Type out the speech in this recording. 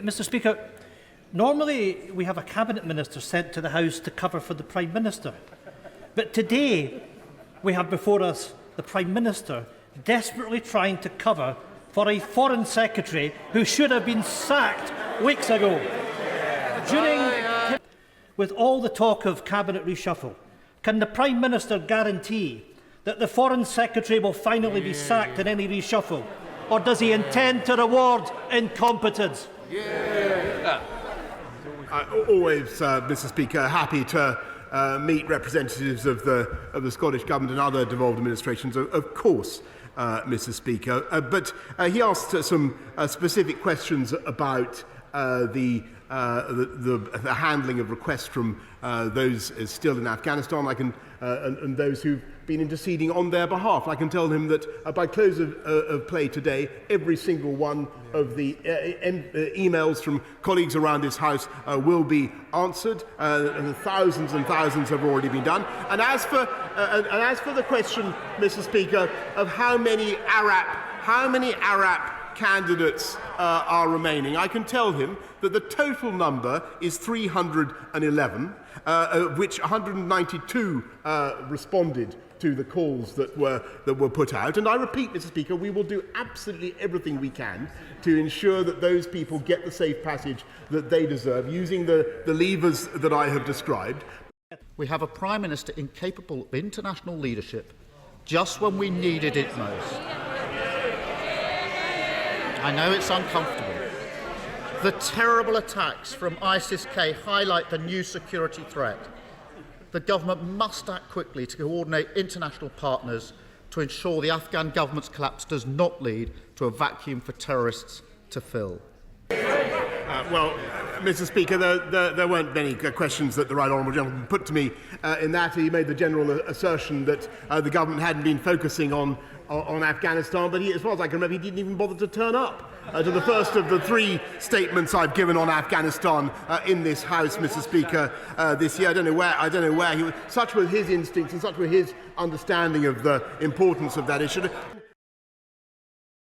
Mr Speaker, normally we have a Cabinet Minister sent to the House to cover for the Prime Minister. But today we have before us the Prime Minister desperately trying to cover for a Foreign Secretary who should have been sacked weeks ago. With all the talk of Cabinet reshuffle, can the Prime Minister guarantee that the Foreign Secretary will finally be sacked in any reshuffle? Or does he intend to reward incompetence? Always, Mr Speaker, happy to meet representatives of the Scottish Government and other devolved administrations, of course, Mr Speaker. But he asked some specific questions about the handling of requests from those still in Afghanistan. And those who've been interceding on their behalf. I can tell him that by close of play today, every single one of the emails from colleagues around this House will be answered. And thousands have already been done. And as for the question, Mr Speaker, of how many Arab candidates are remaining, I can tell him that the total number is 311, of which 192 responded to the calls that were put out. And I repeat, Mr Speaker, we will do absolutely everything we can to ensure that those people get the safe passage that they deserve, using the levers that I have described. We have a Prime Minister incapable of international leadership just when we needed it most. I know it's uncomfortable. The terrible attacks from ISIS-K highlight the new security threat. The government must act quickly to coordinate international partners to ensure the Afghan government's collapse does not lead to a vacuum for terrorists to fill. Well, Mr Speaker, there weren't many questions that the right honourable gentleman put to me in that. He made the general assertion that the government hadn't been focusing on Afghanistan, but as far as I can remember, he didn't even bother to turn up to the first of the 3 statements I've given on Afghanistan in this House, Mr Speaker, this year. I don't know where he was. Such were his instincts and such were his understanding of the importance of that issue.